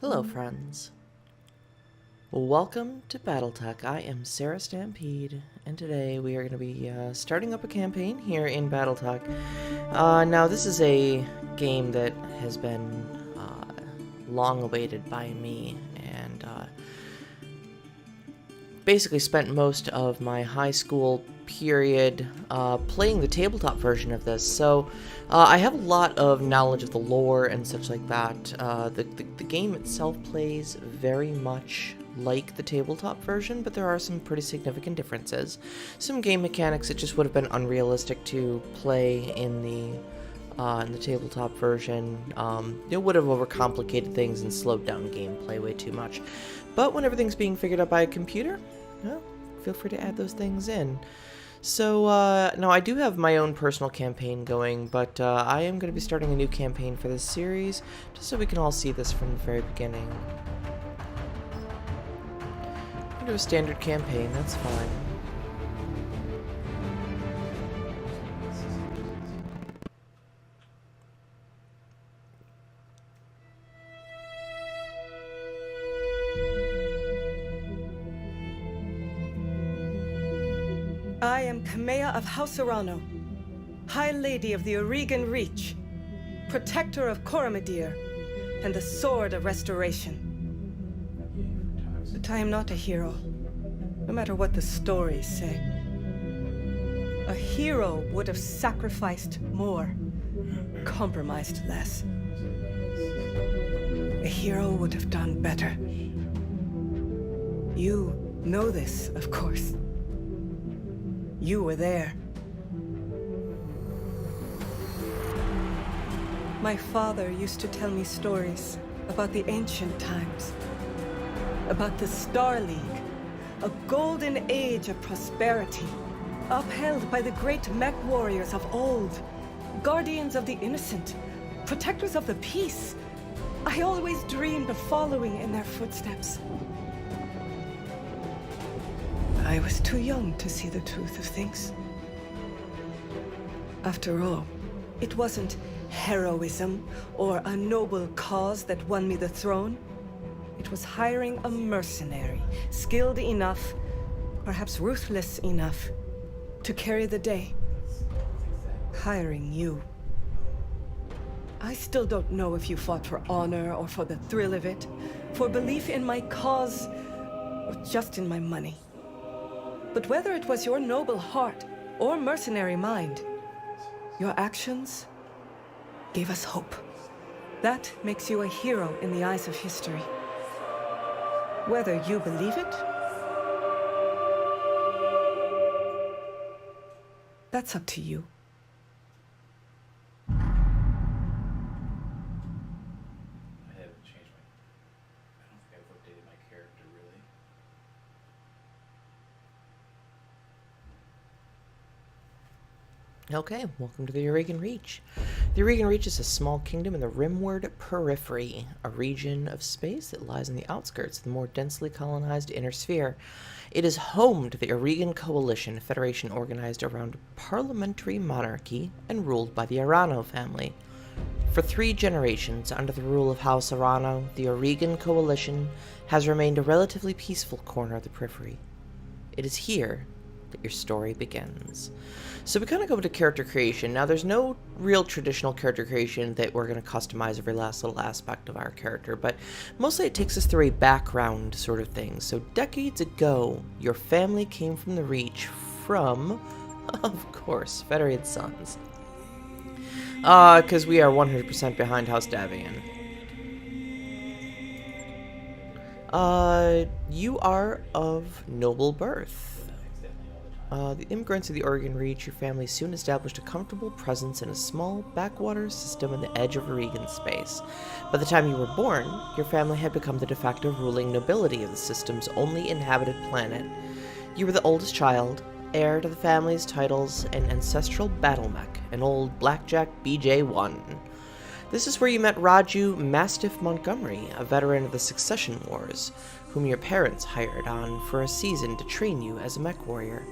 Hello, friends. Welcome to Battletech. I am Sarah Stampede, and today we are going to be starting up a campaign here in Battletech. Now, this is a game that has been long awaited by me, and basically spent most of my high school period playing the tabletop version of this, so I have a lot of knowledge of the lore and such like that. The game itself plays very much like the tabletop version, but there are some pretty significant differences. Some game mechanics that just would have been unrealistic to play in the tabletop version. It would have overcomplicated things and slowed down gameplay way too much. But when everything's being figured out by a computer, well, feel free to add those things in. So, now I do have my own personal campaign going, but I am going to be starting a new campaign for this series, just so we can all see this from the very beginning. I'm going to do a standard campaign, that's fine. I am Kamea of House Arano, High Lady of the Oregon Reach, Protector of Coromadir, and the Sword of Restoration. But I am not a hero, no matter what the stories say. A hero would have sacrificed more, compromised less. A hero would have done better. You know this, of course. You were there. My father used to tell me stories about the ancient times. About the Star League, a golden age of prosperity, upheld by the great mech warriors of old, guardians of the innocent, protectors of the peace. I always dreamed of following in their footsteps. I was too young to see the truth of things. After all, it wasn't heroism or a noble cause that won me the throne. It was hiring a mercenary, skilled enough, perhaps ruthless enough, to carry the day. Hiring you. I still don't know if you fought for honor or for the thrill of it, for belief in my cause, or just in my money. But whether it was your noble heart or mercenary mind, your actions gave us hope. That makes you a hero in the eyes of history. Whether you believe it, that's up to you. Okay, welcome to the Oregon Reach. The Oregon Reach is a small kingdom in the Rimward Periphery, a region of space that lies on the outskirts of the more densely colonized Inner Sphere. It is home to the Oregon Coalition, a federation organized around parliamentary monarchy and ruled by the Arano family. For 3 generations, under the rule of House Arano, the Oregon Coalition has remained a relatively peaceful corner of the periphery. It is here that your story begins. So we kind of go into character creation. Now, there's no real traditional character creation that we're going to customize every last little aspect of our character, but mostly it takes us through a background sort of thing. So decades ago, your family came from the Reach from, of course, Federated Sons. Because we are 100% behind House Davian. You are of noble birth. The immigrants of the Oregon Reach, your family soon established a comfortable presence in a small backwater system on the edge of Oregon space. By the time you were born, your family had become the de facto ruling nobility of the system's only inhabited planet. You were the oldest child, heir to the family's titles and ancestral battle mech, an old Blackjack BJ-1. This is where you met Raju Mastiff Montgomery, a veteran of the Succession Wars, whom your parents hired on for a season to train you as a mech warrior.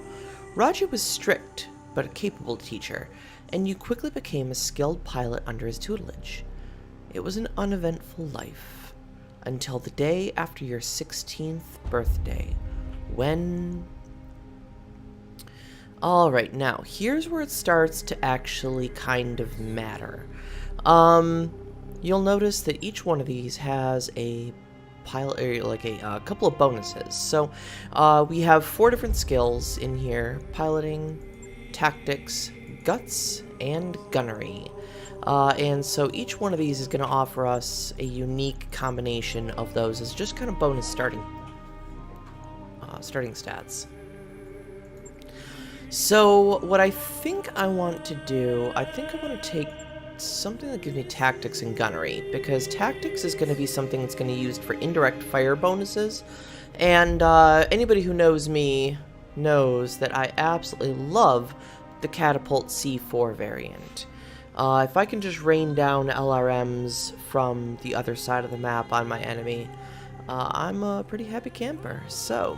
Raju was strict, but a capable teacher, and you quickly became a skilled pilot under his tutelage. It was an uneventful life. until the day after your 16th birthday, when... Alright, now, here's where it starts to actually kind of matter. You'll notice that each one of these has a a couple of bonuses. So, we have 4 different skills in here: piloting, tactics, guts, and gunnery. And so each one of these is going to offer us a unique combination of those as just kind of bonus starting stats. So what I think I want to do, I think I want to take something that gives me tactics and gunnery, because tactics is going to be something that's going to be used for indirect fire bonuses, and anybody who knows me knows that I absolutely love the catapult C4 variant. If I can just rain down LRMs from the other side of the map on my enemy, I'm a pretty happy camper. So,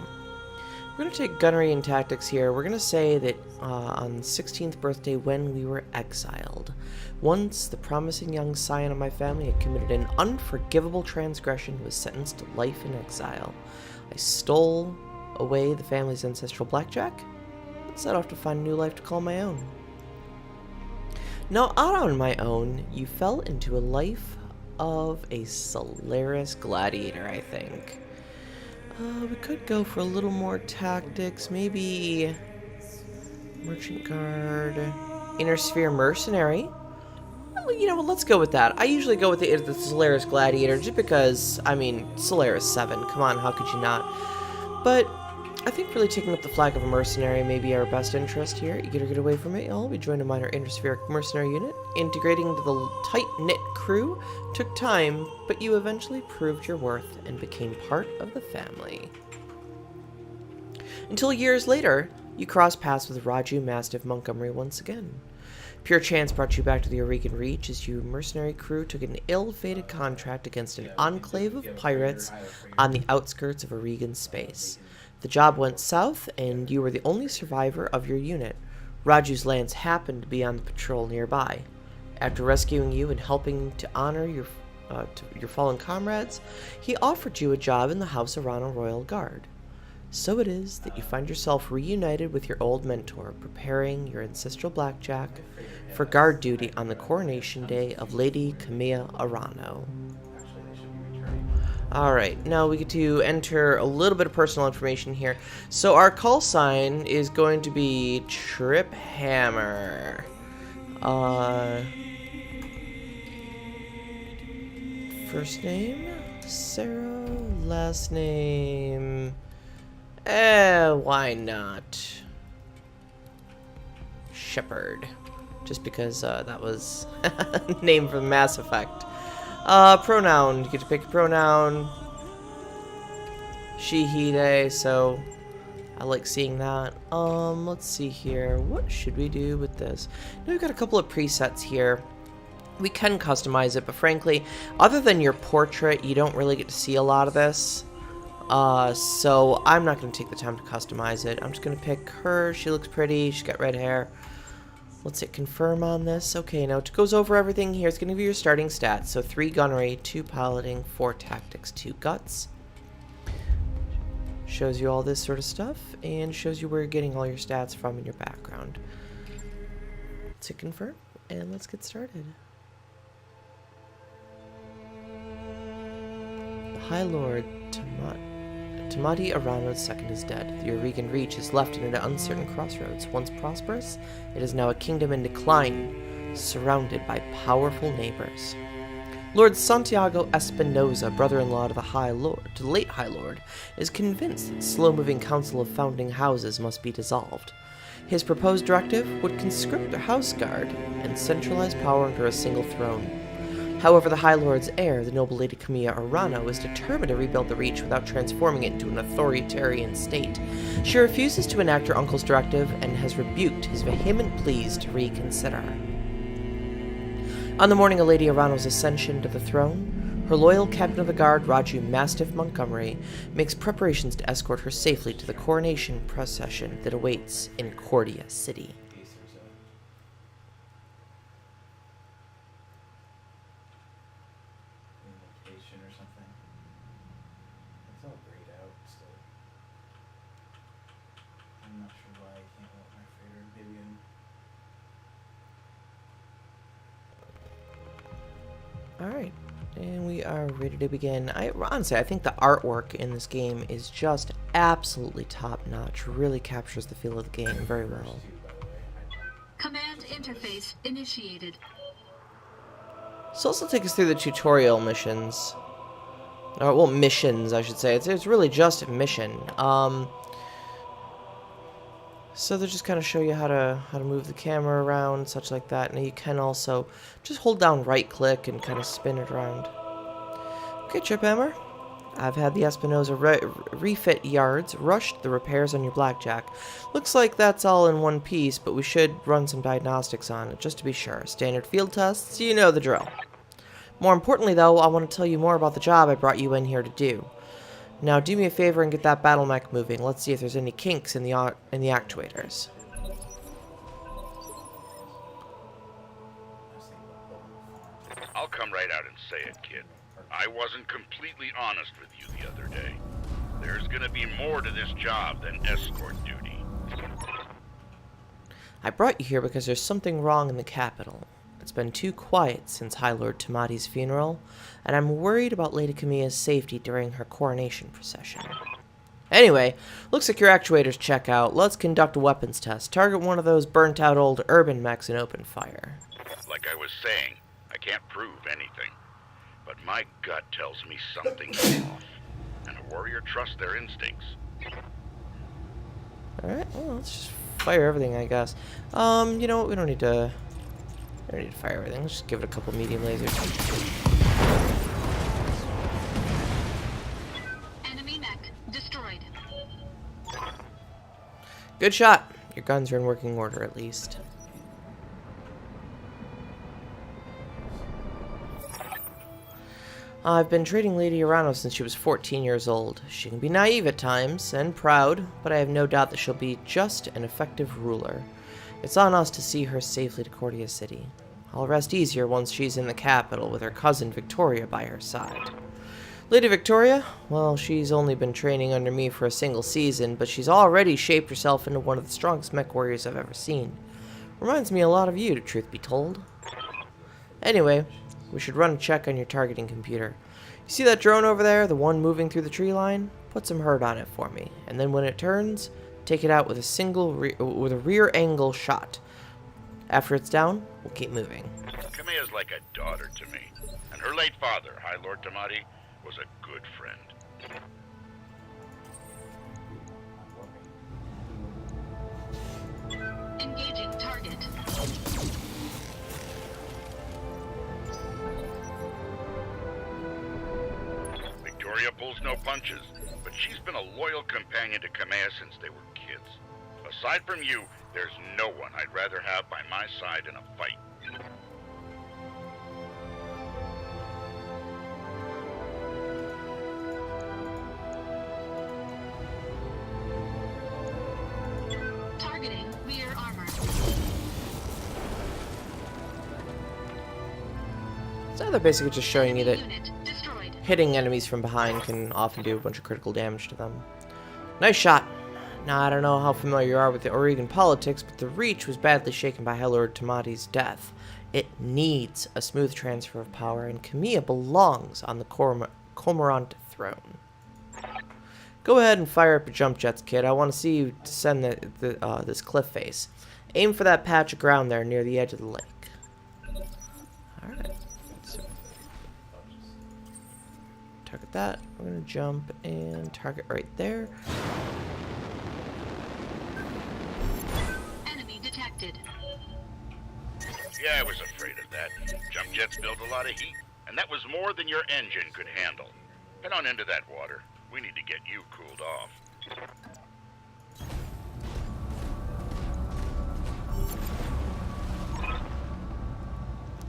we're going to take gunnery and tactics here. We're going to say that on the 16th birthday, when we were exiled, once the promising young scion of my family had committed an unforgivable transgression and was sentenced to life in exile, I stole away the family's ancestral blackjack and set off to find a new life to call my own. Now, out on my own, you fell into a life of a Solaris gladiator, I think. We could go for a little more tactics, maybe merchant guard, inner sphere mercenary. Well, you know what, let's go with that. I usually go with the Solaris gladiator just because, I mean, Solaris 7, come on, how could you not? But I think really taking up the flag of a mercenary may be our best interest here. You get away from it, y'all. We joined a minor interspheric mercenary unit. Integrating into the tight-knit crew took time, but you eventually proved your worth and became part of the family. Until years later, you crossed paths with Raju Mastiff Montgomery once again. Pure chance brought you back to the Oregon Reach as you mercenary crew took an ill-fated contract against an enclave of pirates on the outskirts of Oregon space. The job went south, and you were the only survivor of your unit. Raju's lance happened to be on the patrol nearby. After rescuing you and helping to honor your fallen comrades, he offered you a job in the House Arano Royal Guard. So it is that you find yourself reunited with your old mentor, preparing your ancestral blackjack for guard duty on the coronation day of Lady Camilla Arano. Alright, now we get to enter a little bit of personal information here. So our call sign is going to be Trip Hammer. First name, Sarah. Last name, why not Shepard? Just because that was a name from Mass Effect. Pronoun. You get to pick a pronoun. She, he, they, so I like seeing that. Let's see here. What should we do with this? Now we've got a couple of presets here. We can customize it, but frankly, other than your portrait, you don't really get to see a lot of this. So I'm not going to take the time to customize it. I'm just going to pick her. She looks pretty. She's got red hair. Let's hit confirm on this. Okay, now it goes over everything here. It's going to give you your starting stats. So 3 gunnery, 2 piloting, 4 tactics, 2 guts. Shows you all this sort of stuff, and shows you where you're getting all your stats from in your background. Let's hit confirm, and let's get started. The High Lord Tamati Arano II is dead. The Oregon Reach is left in an uncertain crossroads. Once prosperous, it is now a kingdom in decline, surrounded by powerful neighbors. Lord Santiago Espinoza, brother-in-law to the late High Lord, is convinced that the slow-moving Council of Founding Houses must be dissolved. His proposed directive would conscript the House Guard and centralize power under a single throne. However, the High Lord's heir, the noble Lady Camilla Arano, is determined to rebuild the Reach without transforming it into an authoritarian state. She refuses to enact her uncle's directive and has rebuked his vehement pleas to reconsider. On the morning of Lady Arano's ascension to the throne, her loyal captain of the guard, Raju Mastiff Montgomery, makes preparations to escort her safely to the coronation procession that awaits in Cordia City. Alright, and we are ready to begin. Honestly, I think the artwork in this game is just absolutely top-notch. Really captures the feel of the game very well. Command interface initiated. So also take us through the tutorial missions. Well, missions, I should say. It's really just a mission. So they just kind of show you how to move the camera around, such like that. And you can also just hold down right-click and kind of spin it around. Okay, Chip Hammer. I've had the Espinosa refit yards rushed the repairs on your blackjack. Looks like that's all in one piece, but we should run some diagnostics on it, just to be sure. Standard field tests, you know the drill. More importantly, though, I want to tell you more about the job I brought you in here to do. Now, do me a favor and get that battle mech moving. Let's see if there's any kinks in the actuators. I'll come right out and say it, kid. I wasn't completely honest with you the other day. There's gonna be more to this job than escort duty. I brought you here because there's something wrong in the capital. It's been too quiet since High Lord Tamati's funeral, and I'm worried about Lady Camilla's safety during her coronation procession. Anyway, looks like your actuators check out. Let's conduct a weapons test. Target one of those burnt-out old urban mechs and open fire. Like I was saying, I can't prove anything. But my gut tells me something's off. And a warrior trusts their instincts. Alright, well, let's just fire everything, I guess. You know what? We don't need to fire everything. Let's just give it a couple medium lasers. Enemy mech destroyed. Good shot. Your guns are in working order, at least. I've been training Lady Urano since she was 14 years old. She can be naive at times, and proud, but I have no doubt that she'll be just an effective ruler. It's on us to see her safely to Cordia City. I'll rest easier once she's in the capital with her cousin Victoria by her side. Lady Victoria? Well, she's only been training under me for a single season, but she's already shaped herself into one of the strongest mech warriors I've ever seen. Reminds me a lot of you, truth be told. Anyway, we should run a check on your targeting computer. You see that drone over there, the one moving through the tree line? Put some hurt on it for me, and then when it turns, take it out with a rear angle shot. After it's down, we'll keep moving. Camilla's like a daughter to me. And her late father, High Lord Tamati, was a good friend. Engaging target. Victoria pulls no punches, but she's been a loyal companion to Camilla since they were kids. Aside from you, there's no one I'd rather have by my side in a fight. Targeting rear armor. So they're basically just showing you that Unit destroyed. hitting enemies from behind can often do a bunch of critical damage to them. Nice shot. Now, I don't know how familiar you are with the Oregon politics, but the Reach was badly shaken by High Lord Tamati's death. It needs a smooth transfer of power, and Camilla belongs on the Cormorant throne. Go ahead and fire up your jump jets, kid. I want to see you descend this cliff face. Aim for that patch of ground there near the edge of the lake. Alright. Target that. We're going to jump and target right there. Enemy detected. Yeah, I was afraid of that. Jump jets build a lot of heat, and that was more than your engine could handle. Head on into that water. We need to get you cooled off.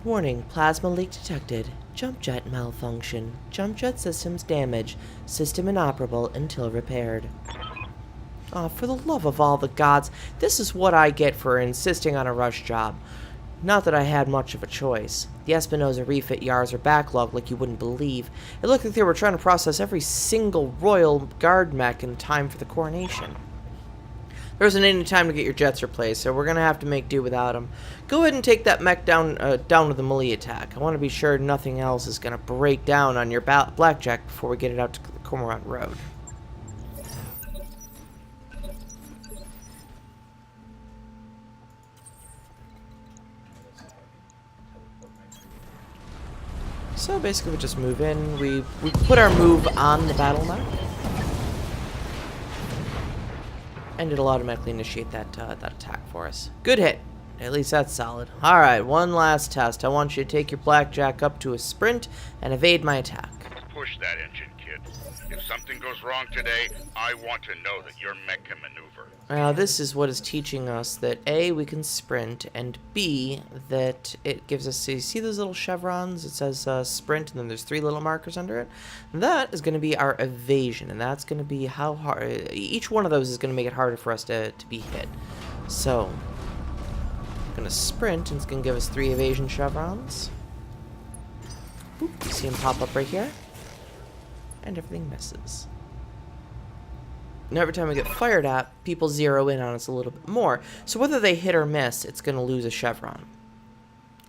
Warning, plasma leak detected. Jump jet malfunction. Jump jet systems damaged. System inoperable until repaired. Aw, for the love of all the gods, this is what I get for insisting on a rush job. Not that I had much of a choice. The Espinosa refit yards are backlogged like you wouldn't believe. It looked like they were trying to process every single Royal Guard mech in time for the coronation. There isn't any time to get your jets replaced, so we're going to have to make do without them. Go ahead and take that mech down with the melee attack. I want to be sure nothing else is going to break down on your Blackjack before we get it out to the Cormorant Road. So basically we just move in, we put our move on the battle map, and it'll automatically initiate that attack for us. Good hit. At least that's solid. Alright, one last test. I want you to take your Blackjack up to a sprint and evade my attack. Push that engine, kid. If something goes wrong today, I want to know that your mech can maneuver. Now this is what is teaching us that A, we can sprint, and B, that it gives us, you see those little chevrons? It says sprint, and then there's 3 little markers under it. That is going to be our evasion, and that's going to be how hard, each one of those is going to make it harder for us to be hit. So, I'm going to sprint, and it's going to give us 3 evasion chevrons. Boop, you see them pop up right here. And everything misses. Now every time we get fired at, people zero in on us a little bit more. So whether they hit or miss, it's going to lose a chevron.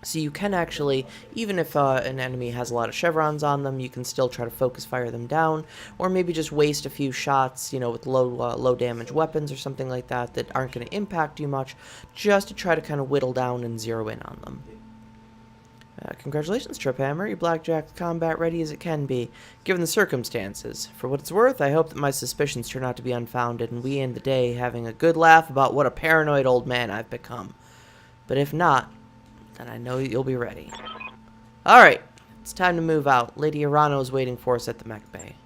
So you can actually, even if an enemy has a lot of chevrons on them, you can still try to focus fire them down, or maybe just waste a few shots, you know, with low damage weapons or something like that that aren't going to impact you much, just to try to kind of whittle down and zero in on them. Congratulations, Triphammer. Your Blackjack's combat ready as it can be, given the circumstances. For what it's worth, I hope that my suspicions turn out to be unfounded, and we end the day having a good laugh about what a paranoid old man I've become. But if not, then I know you'll be ready. Alright, it's time to move out. Lady Arano is waiting for us at the mech bay.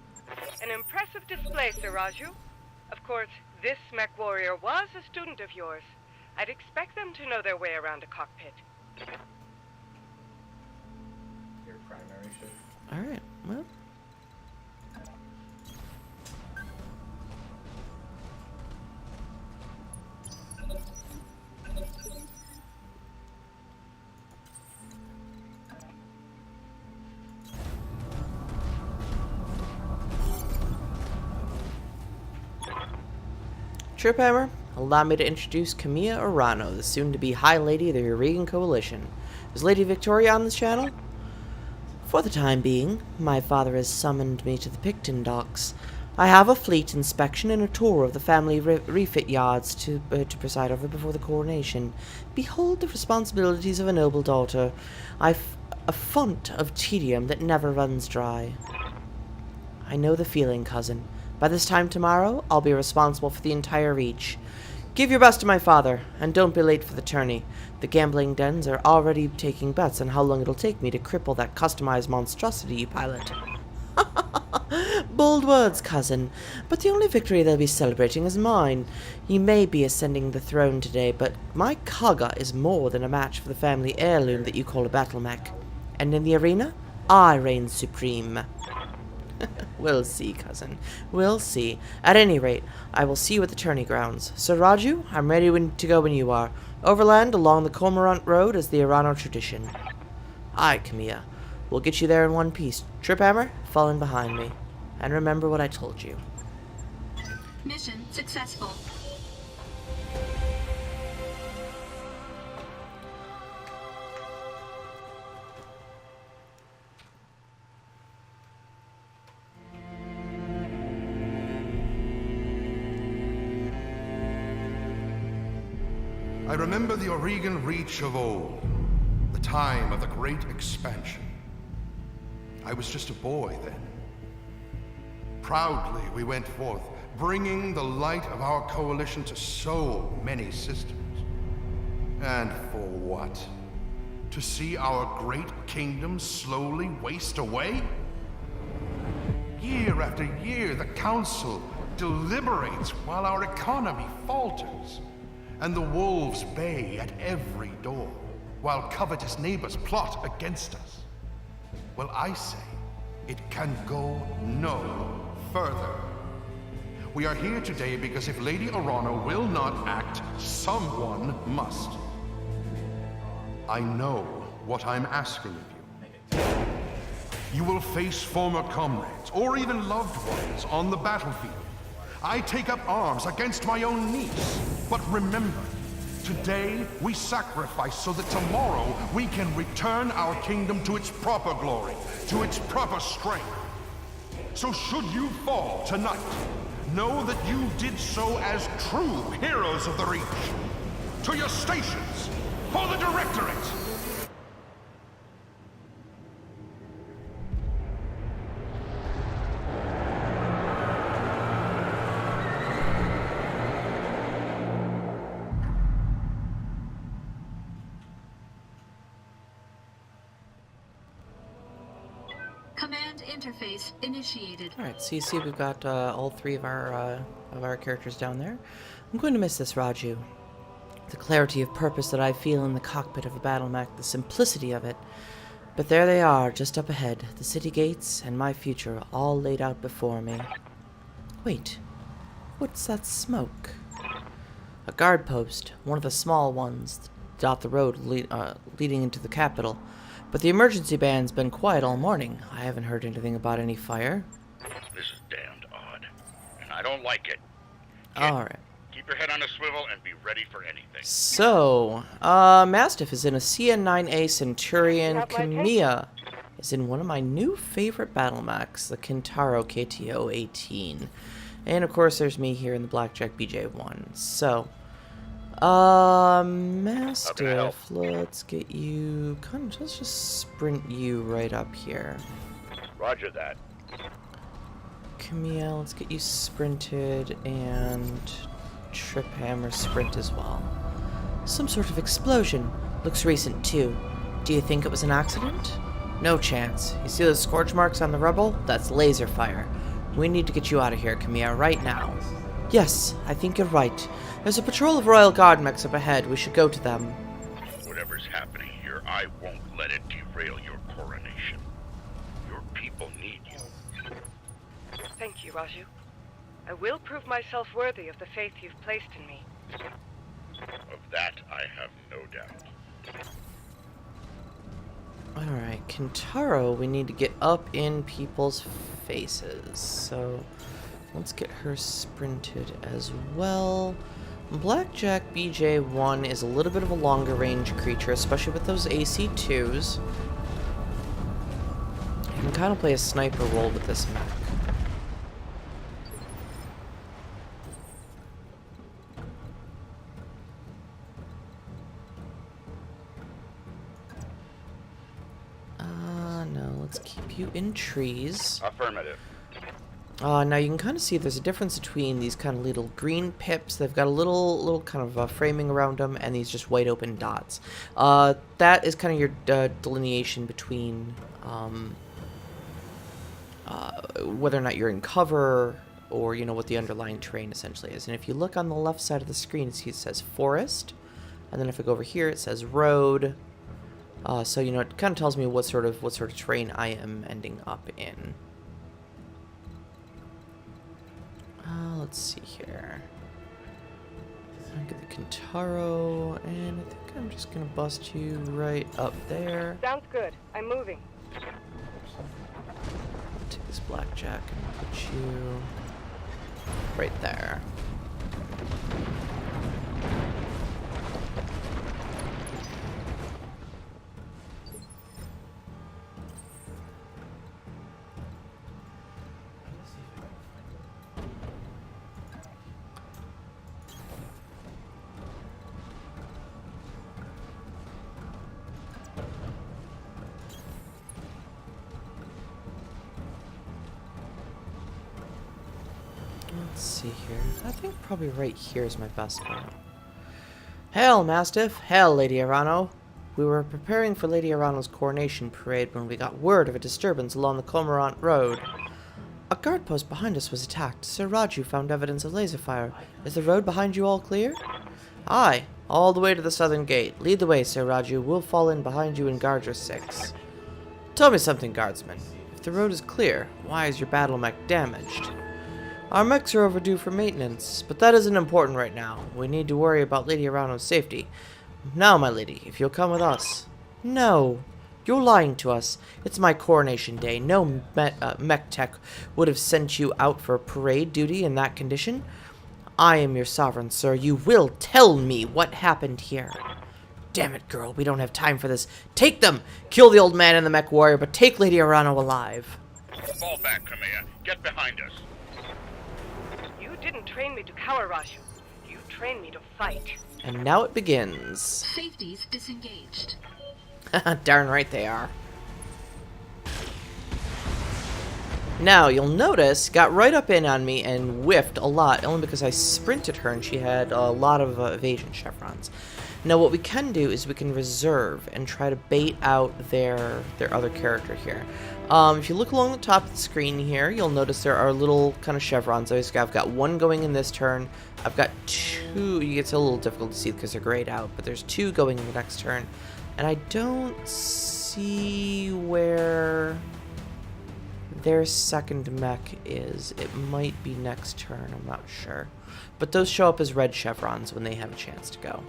An impressive display, Sir Raju. Of course, this mech warrior was a student of yours. I'd expect them to know their way around a cockpit. Alright, well. Triphammer, allow me to introduce Camilla Arano, the soon-to-be High Lady of the Eurasian Coalition. Is Lady Victoria on this channel? For the time being, my father has summoned me to the Picton docks. I have a fleet inspection and a tour of the family refit yards to preside over before the coronation. Behold the responsibilities of a noble daughter, a font of tedium that never runs dry. I know the feeling, cousin. By this time tomorrow, I'll be responsible for the entire Reach. Give your best to my father, and don't be late for the tourney. The gambling dens are already taking bets on how long it'll take me to cripple that customized monstrosity you pilot. Bold words, cousin, but the only victory they'll be celebrating is mine. You may be ascending the throne today, but my Kaga is more than a match for the family heirloom that you call a battle mech. And in the arena, I reign supreme. We'll see, cousin. We'll see. At any rate, I will see you at the tourney grounds. Sir Raju, I'm ready to go when you are. Overland along the Cormorant Road is the Arano tradition. Aye, Camilla. We'll get you there in one piece. Triphammer, fall in behind me. And remember what I told you. Mission successful. I remember the Oregon Reach of old, the time of the Great Expansion. I was just a boy then. Proudly we went forth, bringing the light of our coalition to so many systems. And for what? To see our great kingdom slowly waste away? Year after year, the Council deliberates while our economy falters. And the wolves bay at every door, while covetous neighbors plot against us. Well, I say, it can go no further. We are here today because if Lady Arano will not act, someone must. I know what I'm asking of you. You will face former comrades, or even loved ones, on the battlefield. I take up arms against my own niece. But remember, today we sacrifice so that tomorrow we can return our kingdom to its proper glory, to its proper strength. So should you fall tonight, know that you did so as true heroes of the Reach. To your stations, for the Directorate! Command interface initiated. All right, so you see we've got all three of our characters down there. I'm going to miss this, Raju. The clarity of purpose that I feel in the cockpit of a battle mech, the simplicity of it. But there they are, just up ahead, the city gates and my future all laid out before me. Wait, what's that smoke? A guard post, one of the small ones that dot the road leading into the capital. But the emergency band's been quiet all morning. I haven't heard anything about any fire. This is damned odd, and I don't like it. Alright. Keep your head on a swivel and be ready for anything. So, Mastiff is in a CN-9A Centurion. Kamiya is in one of my new favorite battle mechs, the Kintaro KTO-18. And of course there's me here in the Blackjack BJ-1. So, Mastiff, let's get you, let's just sprint you right up here. Roger that. Kamiya, let's get you sprinted, and Trip Hammer sprint as well. Some sort of explosion. Looks recent too. Do you think it was an accident? No chance. You see those scorch marks on the rubble? That's laser fire. We need to get you out of here, Kamiya, right now. Yes, I think you're right. There's a patrol of Royal Guard mechs up ahead. We should go to them. Whatever's happening here, I won't let it derail your coronation. Your people need you. Thank you, Raju. I will prove myself worthy of the faith you've placed in me. Of that, I have no doubt. Alright, Kintaro, we need to get up in people's faces. So, let's get her sprinted as well. Blackjack BJ-1 is a little bit of a longer range creature, especially with those AC-2s. You can kind of play a sniper role with this mech. No, let's keep you in trees. Affirmative. Now you can kind of see there's a difference between these kind of little green pips. They've got a little kind of framing around them, and these just wide open dots. That is kind of your delineation between whether or not you're in cover, or you know what the underlying terrain essentially is. And if you look on the left side of the screen, see it says forest, and then if I go over here, it says road. So you know it kind of tells me what sort of terrain I am ending up in. Let's see here. I'll get the Kintaro, and I think I'm just gonna bust you right up there. Sounds good. I'm moving. Take this Blackjack and put you right there. Let's see here. I think probably right here is my best bet. Hail, Mastiff! Hail, Lady Arano! We were preparing for Lady Arano's coronation parade when we got word of a disturbance along the Cormorant Road. A guard post behind us was attacked. Sir Raju found evidence of laser fire. Is the road behind you all clear? Aye, all the way to the southern gate. Lead the way, Sir Raju. We'll fall in behind you and guard your six. Tell me something, guardsman. If the road is clear, why is your battle mech damaged? Our mechs are overdue for maintenance, but that isn't important right now. We need to worry about Lady Arano's safety. Now, my lady, if you'll come with us. No. You're lying to us. It's my coronation day. No mech tech would have sent you out for parade duty in that condition. I am your sovereign, sir. You will tell me what happened here. Damn it, girl. We don't have time for this. Take them! Kill the old man and the mech warrior, but take Lady Arano alive. Fall back, Kamea. Get behind us. You didn't train me to cower, Rashu. You trained me to fight. And now it begins. Safeties disengaged. Darn right they are. Now, you'll notice, got right up in on me and whiffed a lot, only because I sprinted her and she had a lot of evasion chevrons. Now, what we can do is we can reserve and try to bait out their other character here. If you look along the top of the screen here, you'll notice there are little kind of chevrons. I've got one going in this turn. I've got two. It's a little difficult to see because they're grayed out, but there's two going in the next turn. And I don't see where their second mech is. It might be next turn, I'm not sure. But those show up as red chevrons when they have a chance to go.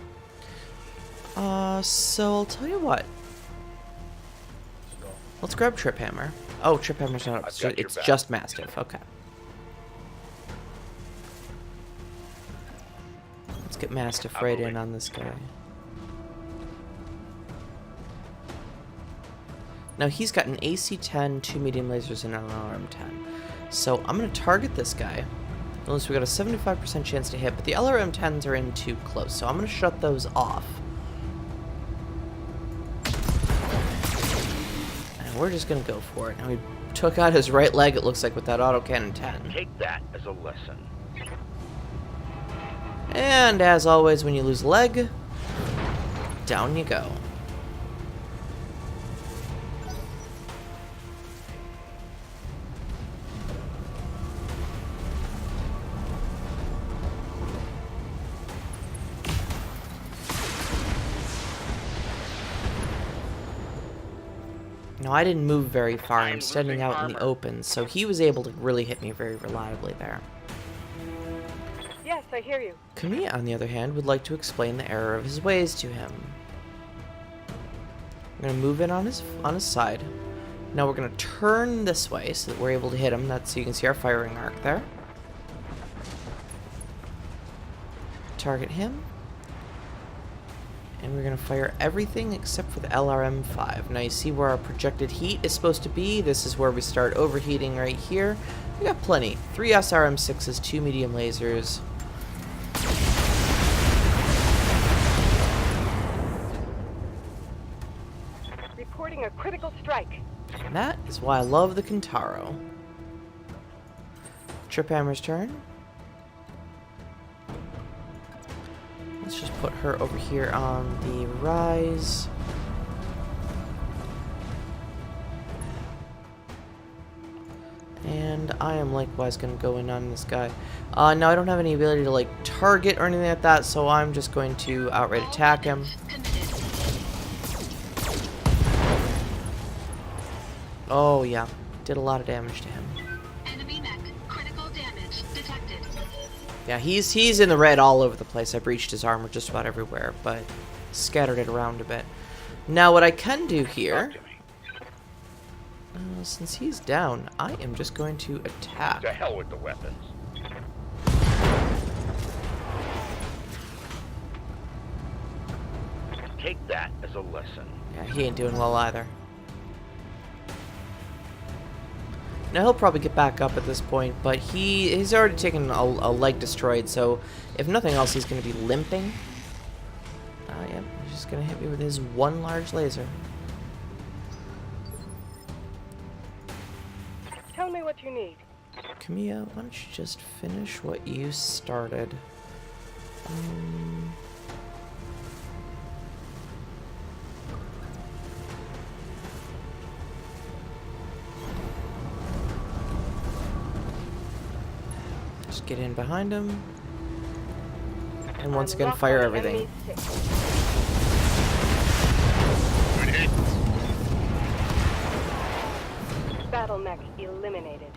So I'll tell you what. Let's grab Trip Hammer. Oh, Trip Hammer's not up. It's just Mastiff. Okay. Let's get Mastiff right in on this guy. Now he's got an AC-10, 2 medium lasers, and an LRM-10. So I'm going to target this guy. Unless we got a 75% chance to hit, but the LRM-10s are in too close, so I'm going to shut those off. And we're just going to go for it. Now we took out his right leg, it looks like, with that autocannon 10. Take that as a lesson. And as always, when you lose a leg, down you go. Now, I didn't move very far. I'm standing out in the open, so he was able to really hit me very reliably there. Yes, I hear you. Kamea, on the other hand, would like to explain the error of his ways to him. I'm going to move in on his side. Now we're going to turn this way so that we're able to hit him. That's so you can see our firing arc there. Target him. And we're going to fire everything except for the LRM-5. Now you see where our projected heat is supposed to be. This is where we start overheating right here. We got plenty. 3 SRM-6s, 2 medium lasers. Reporting a critical strike. And that is why I love the Kintaro. Trip Hammer's turn. Let's just put her over here on the rise. And I am likewise going to go in on this guy. Now I don't have any ability to like target or anything like that, so I'm just going to outright attack him. Oh yeah, did a lot of damage to him. Enemy mech. Critical damage detected. Yeah, he's in the red all over the place. I breached his armor just about everywhere, but scattered it around a bit. Now what I can do here, since he's down, I am just going to attack. To hell with the weapons. Take that as a lesson. Yeah, he ain't doing well either. Now he'll probably get back up at this point, but he's already taken a leg destroyed, so if nothing else, he's going to be limping. Yep, he's just going to hit me with his one large laser. Tell me what you need. Kamea, why don't you just finish what you started? Just get in behind him. And once again, fire everything. Good hit. Battle mech eliminated.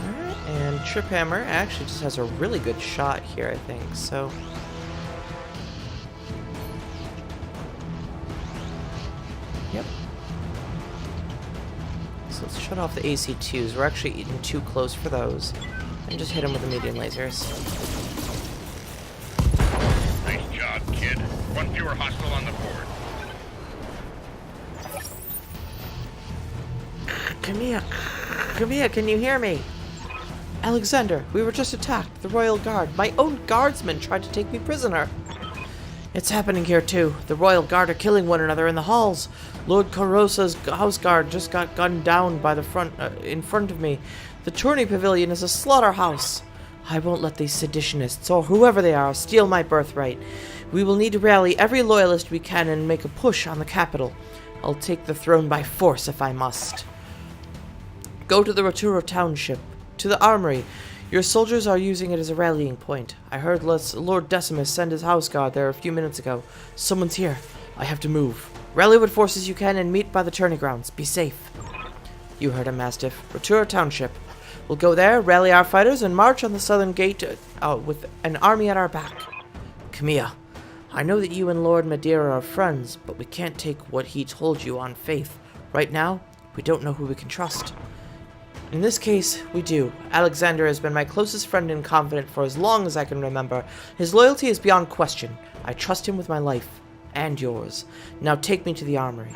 Alright, and Trip Hammer actually just has a really good shot here, I think, so... shut off the AC2s. We're actually getting too close for those. And just hit them with the medium lasers. Nice job, kid. One fewer hostile on the board. Camilla, can you hear me? Alexander, we were just attacked. The Royal Guard. My own guardsmen tried to take me prisoner. It's happening here too. The Royal Guard are killing one another in the halls. Lord Carosa's house guard just got gunned down by the in front of me. The tourney pavilion is a slaughterhouse. I won't let these seditionists, or whoever they are, steal my birthright. We will need to rally every loyalist we can and make a push on the capital. I'll take the throne by force if I must. Go to the Roturo Township, to the armory. Your soldiers are using it as a rallying point. I heard Lord Decimus send his house guard there a few minutes ago. Someone's here. I have to move. Rally what forces you can and meet by the tourney grounds. Be safe. You heard him, Mastiff. Roturo Township. We'll go there, rally our fighters, and march on the southern gate with an army at our back. Camilla, I know that you and Lord Madeira are friends, but we can't take what he told you on faith. Right now, we don't know who we can trust. In this case, we do. Alexander has been my closest friend and confidant for as long as I can remember. His loyalty is beyond question. I trust him with my life. And yours. Now take me to the armory.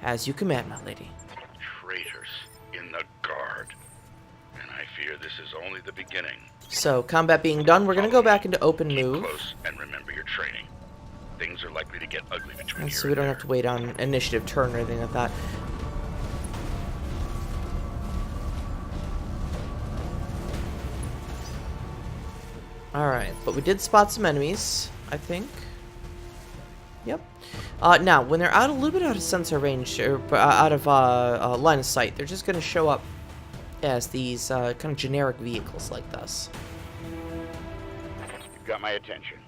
As you command, my lady. Traitors in the guard. And I fear this is only the beginning. So, combat being done, we're going to go back into open move. Keep close and remember your training. Things are likely to get ugly between here So we don't have to wait on initiative turn or anything like that. Alright, but we did spot some enemies, I think. Yep. Now, when they're a little bit out of sensor range, or out of line of sight, they're just going to show up as these kind of generic vehicles like this. You've got my attention.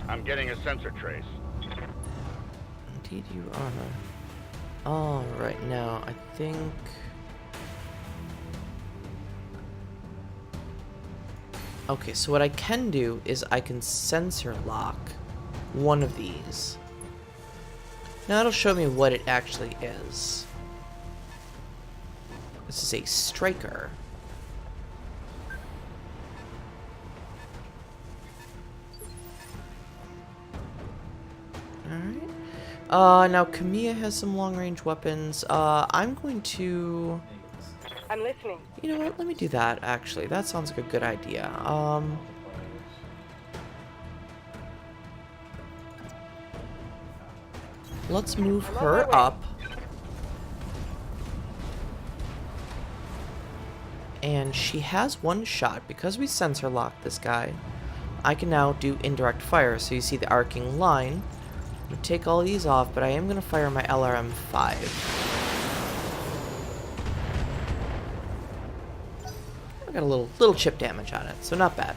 I'm getting a sensor trace. Indeed you are. Alright, now, I think... Okay, so what I can do is I can sensor lock one of these. Now it'll show me what it actually is. This is a striker. Alright. Now Camilla has some long-range weapons. I'm going to... I'm listening. You know what? Let me do that, actually. That sounds like a good idea. Let's move her up. And she has one shot. Because we sensor lock this guy, I can now do indirect fire. So you see the arcing line. I'm going to take all these off, but I am going to fire my LRM-5. Got a little chip damage on it, so not bad.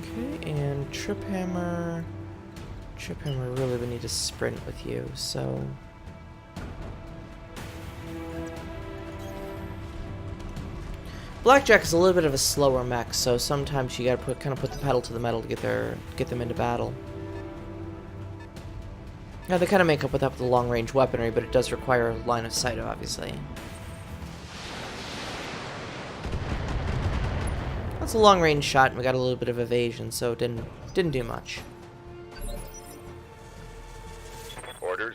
Okay, and Trip Hammer. Trip Hammer really would need to sprint with you, so... Blackjack is a little bit of a slower mech, so sometimes you gotta kind of put the pedal to the metal to get them into battle. Now, they kind of make up with that with the long-range weaponry, but it does require line of sight, obviously. That's a long-range shot, and we got a little bit of evasion, so it didn't do much. Orders?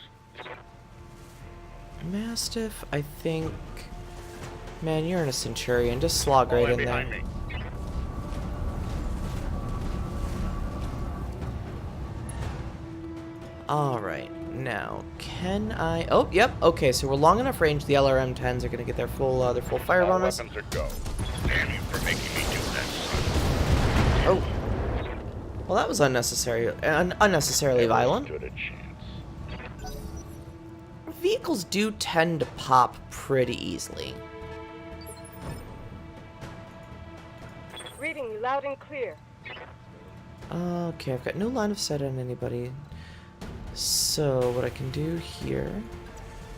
Mastiff, I think... Man, you're in a Centurion. Just slog right in there. Behind me. Alright, now, can I... Oh, yep, okay, so we're long enough range, the LRM-10s are going to get their full fire All bonus. weapons are go. Damn you for making me do that, son. Oh. Well, that was unnecessary, unnecessarily violent. Stood a chance. Vehicles do tend to pop pretty easily. Reading you loud and clear. Okay, I've got no line of sight on anybody. So, what I can do here...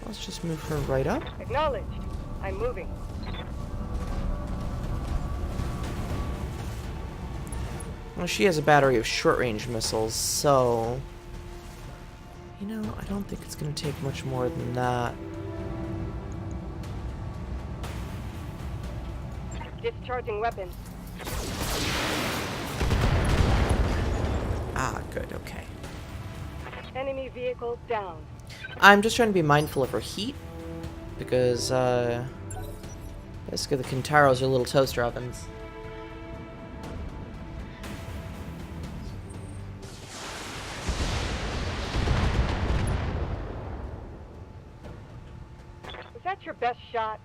Let's just move her right up. Acknowledged. I'm moving. Well, she has a battery of short-range missiles, so... You know, I don't think it's going to take much more than that. Discharging weapon. Ah, good, okay. Enemy vehicle down. I'm just trying to be mindful of her heat, because, basically the Kintaros are little toaster ovens. Is that your best shot?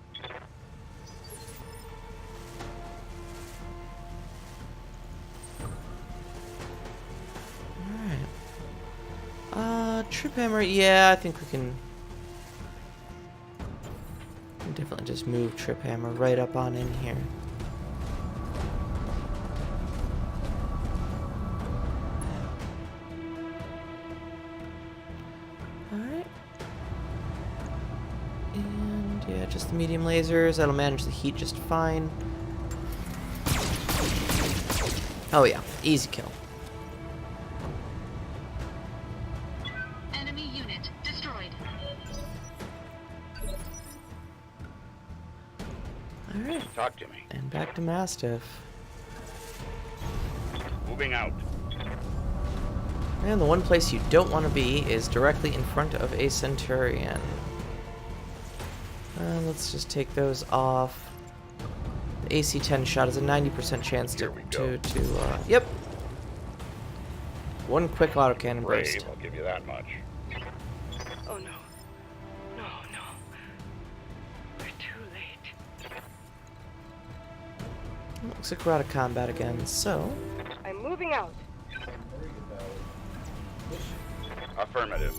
Trip hammer, yeah, I think we can definitely just move trip hammer right up on in here. Alright. And yeah, just the medium lasers, that'll manage the heat just fine. Oh yeah, easy kill. Enemy unit destroyed. Alright, Talk to me. and back to Mastiff. Moving out. And the one place you don't want to be is directly in front of a Centurion. Let's just take those off. The AC-10 shot is a 90% chance Here we go. yep. One quick autocannon Brave, burst. I'll give you that much. Oh no. No, no. We're too late. Looks like we're out of combat again, so... I'm moving out. Affirmative.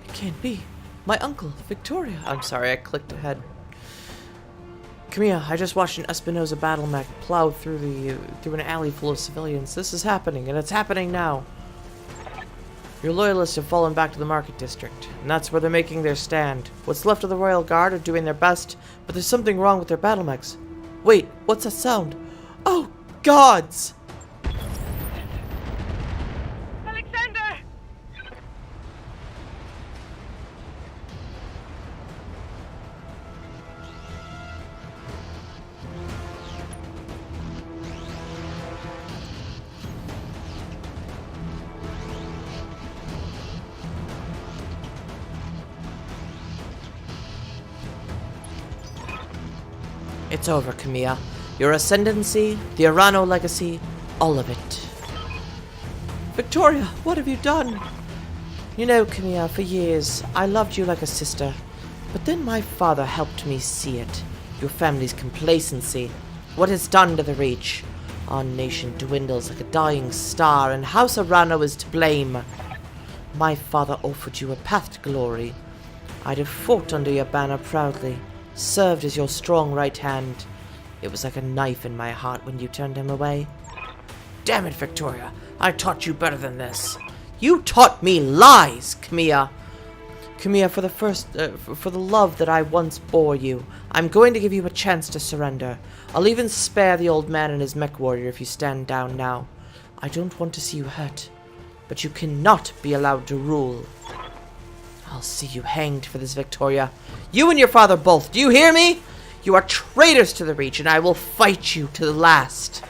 It can't be. My uncle, Victoria. I'm sorry, I clicked ahead. Camilla, I just watched an Espinosa battle mech plow through an alley full of civilians. This is happening, and it's happening now. Your loyalists have fallen back to the market district, and that's where they're making their stand. What's left of the Royal Guard are doing their best, but there's something wrong with their battle mechs. Wait, what's that sound? Oh, gods! Alexander! It's over, Camilla. Your ascendancy, the Arano legacy, all of it. Victoria, what have you done? You know, Camilla, for years, I loved you like a sister. But then my father helped me see it. Your family's complacency. What it's done to the Reach. Our nation dwindles like a dying star, and House Arano is to blame. My father offered you a path to glory. I'd have fought under your banner proudly, served as your strong right hand. It was like a knife in my heart when you turned him away. Damn it, Victoria. I taught you better than this. You taught me lies, Camilla. Camilla, for the love that I once bore you, I'm going to give you a chance to surrender. I'll even spare the old man and his mech warrior if you stand down now. I don't want to see you hurt, but you cannot be allowed to rule. I'll see you hanged for this, Victoria. You and your father both. Do you hear me? You are traitors to the Reach, and I will fight you to the last.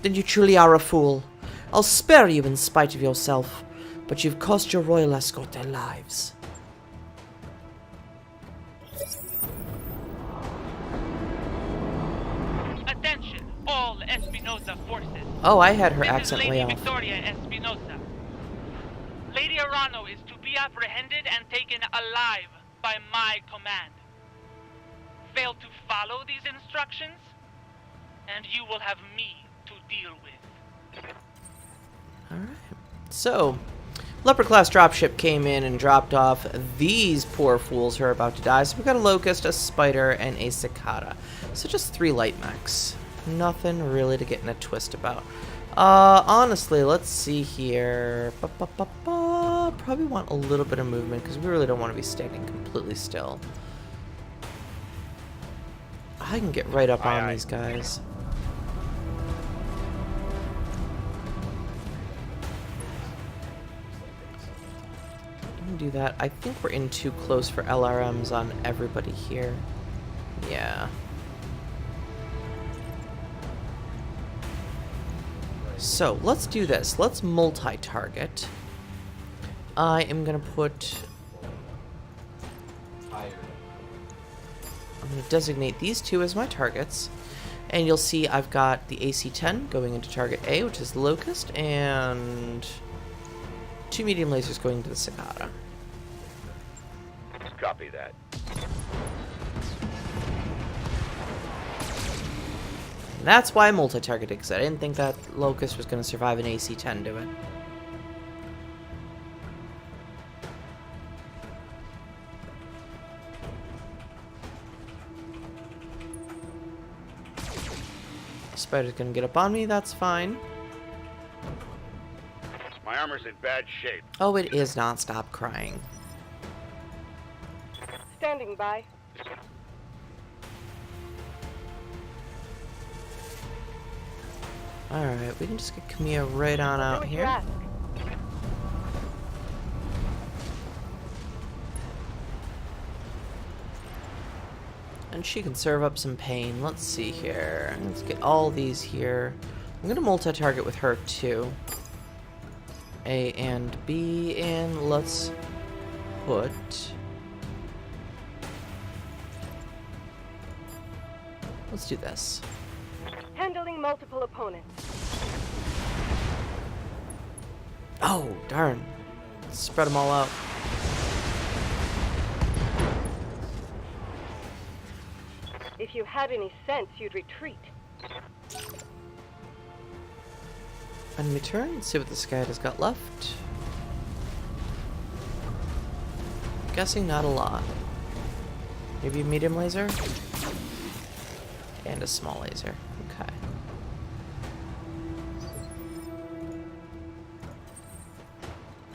Then you truly are a fool. I'll spare you in spite of yourself, but you've cost your royal escort their lives. Attention, all Espinosa forces. Oh, I had her This is accent way Lady off. Victoria Espinosa. Lady Arano is to be apprehended and taken alive by my command. Fail to follow these instructions, and you will have me to deal with. Alright. So, Leopard class dropship came in and dropped off these poor fools who are about to die. So we've got a Locust, a Spider, and a Cicada. So just 3 light mechs. Nothing really to get in a twist about. Honestly, let's see here. Probably want a little bit of movement because we really don't want to be standing completely still. I can get right up Aye, on aye. these guys. Do that. I think we're in too close for LRMs on everybody here. Yeah. So, let's do this. Let's multi-target. I am going to put... I'm going to designate these two as my targets. And you'll see I've got the AC-10 going into target A, which is the Locust, and 2 medium lasers going to the Cicada. Copy that. And that's why I multi-targeted, because I didn't think that Locust was going to survive an AC-10 to it. Spider's going to get up on me, that's fine. My armor's in bad shape. Oh, it is not. Stop crying. Standing by. Alright, we can just get Camilla right on out here. And she can serve up some pain. Let's see here. Let's get all these here. I'm going to multi-target with her too. A and B, and let's put... Let's do this. Handling multiple opponents. Oh, darn. Let's spread them all out. If you had any sense, you'd retreat. Enemy turn. Let's see what this guy has got left. Guessing not a lot. Maybe a medium laser? And a small laser. Okay.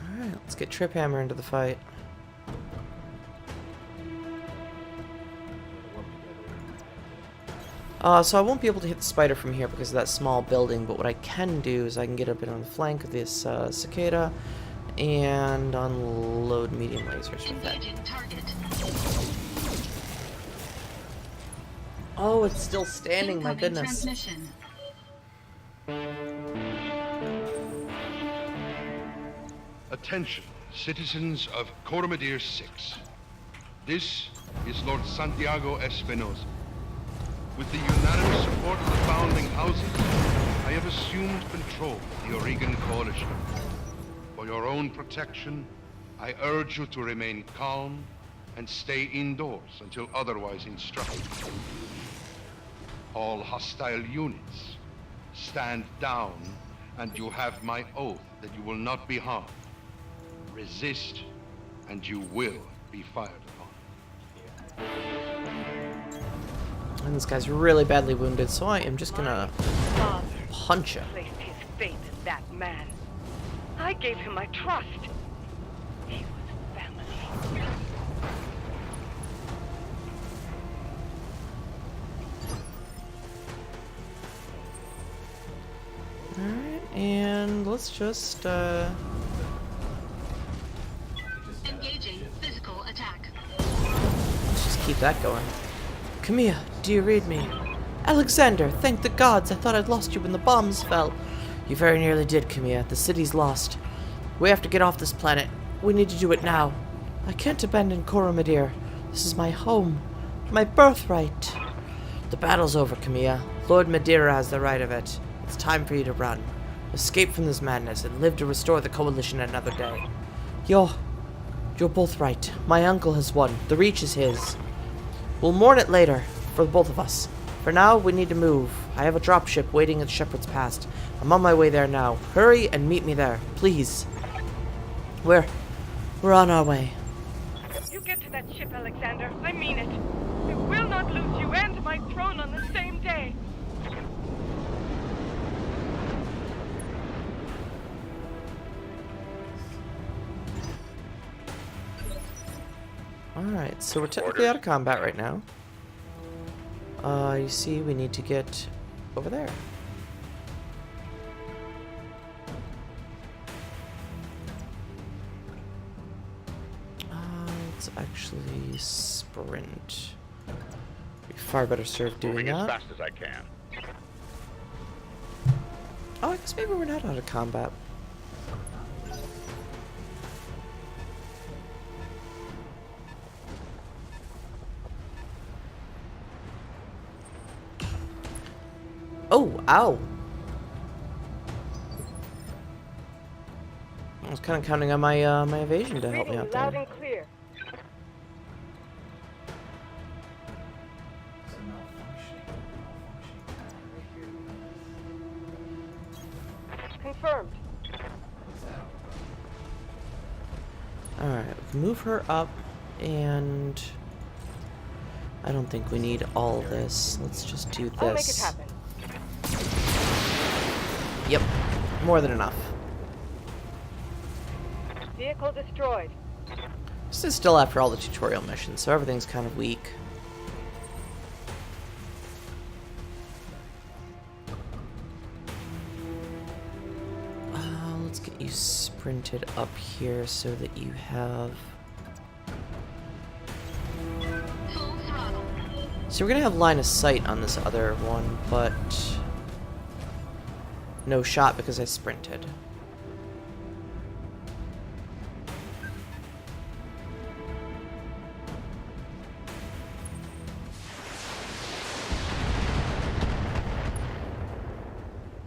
Alright, let's get Trip Hammer into the fight. So I won't be able to hit the spider from here because of that small building, but what I can do is I can get up in on the flank of this cicada and unload medium lasers with it. Engaging target. Oh, it's still standing, my Incoming goodness. Transmission. Attention, citizens of Coromadir 6. This is Lord Santiago Espinosa. With the unanimous support of the founding houses, I have assumed control of the Oregon Coalition. For your own protection, I urge you to remain calm and stay indoors until otherwise instructed. All hostile units, stand down, and you have my oath that you will not be harmed. Resist, and you will be fired upon. And this guy's really badly wounded, so I am just gonna punch him. Placed his faith in that man. I gave him my trust. He was family. Alright, and let's just, Engaging physical attack. let's just keep that going. Camilla, do you read me? Alexander, thank the gods, I thought I'd lost you when the bombs fell. You very nearly did, Camilla. The city's lost. We have to get off this planet. We need to do it now. I can't abandon Coromadir. This is my home. My birthright. The battle's over, Camilla. Lord Madeira has the right of it. It's time for you to run. Escape from this madness and live to restore the Coalition another day. You're both right. My uncle has won. The Reach is his. We'll mourn it later, for both of us. For now, we need to move. I have a dropship waiting at Shepherd's Pass. I'm on my way there now. Hurry and meet me there, please. We're on our way. You get to that ship, Alexander. I mean it. We will not lose you and my throne on the same day. Alright, so we're technically out of combat right now. You see, we need to get over there. Let's actually sprint. Be far better served doing Moving as that. fast as I can. Oh, I guess maybe we're not out of combat. Oh, ow. I was kind of counting on my my evasion to help me out Loud there. and clear. Confirmed. Alright, we can move her up, and I don't think we need all this. Let's just do this. I'll make it happen. Yep, more than enough. Vehicle destroyed. This is still after all the tutorial missions, so everything's kind of weak. Let's get you sprinted up here so that you have... Full throttle. So we're gonna have line of sight on this other one, but no shot because I sprinted.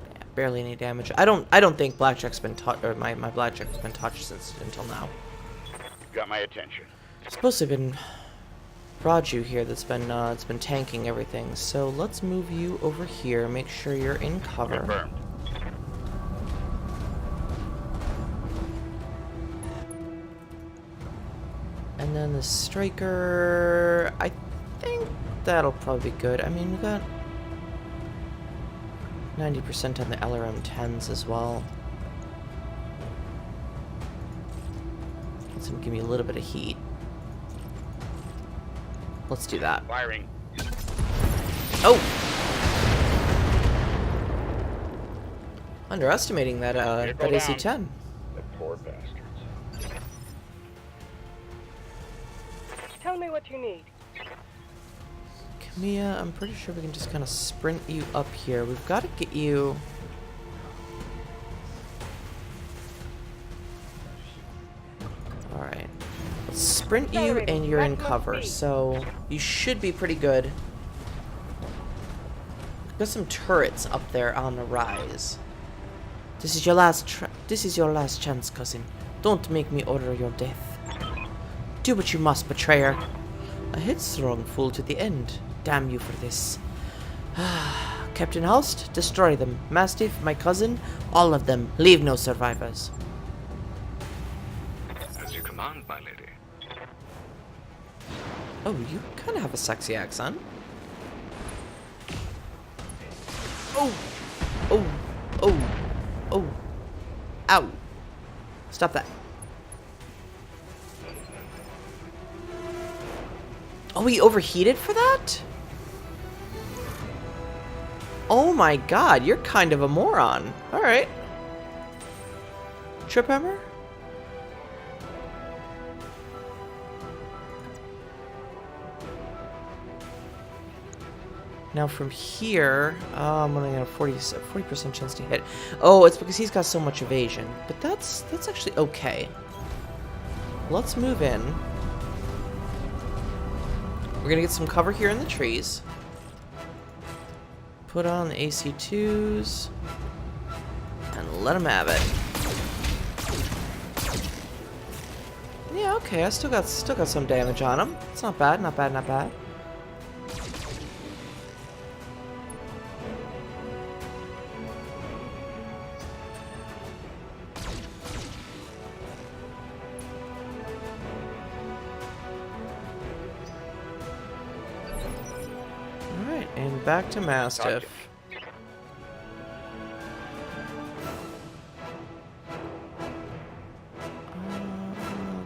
Yeah, barely any damage. I don't think Blackjack's been touched, or my Blackjack's been touched since until now. Got my attention. It's supposed to have been Raju here that's been it's been tanking everything. So let's move you over here. Make sure you're in cover. Confirmed. And then the striker, I think that'll probably be good. I mean, we got 90% on the LRM-10s as well. That's gonna give me a little bit of heat. Let's do that. Firing. Oh! Underestimating that that AC-10. The poor bastards. Tell me what you need. Camilla, I'm pretty sure we can just kind of sprint you up here. We've got to get you... Alright. Let's sprint you and you're in cover, so you should be pretty good. Got some turrets up there on the rise. This is your last chance, cousin. Don't make me order your death. Do what you must, betrayer. A headstrong fool to the end. Damn you for this. Captain Halst, destroy them. Mastiff, my cousin, all of them. Leave no survivors. As you command, my lady. Oh, you kind of have a sexy accent. Oh! Oh! Oh! Oh! Ow! Stop that. Oh, he overheated for that? Oh my god, you're kind of a moron. Alright. Trip hammer? Now from here, I'm only got a 40% chance to hit. Oh, it's because he's got so much evasion. But that's actually okay. Let's move in. We're gonna get some cover here in the trees. Put on the AC2s. And let him have it. Yeah, okay, I still got some damage on him. It's not bad, not bad, not bad. Alright, and back to Mastiff.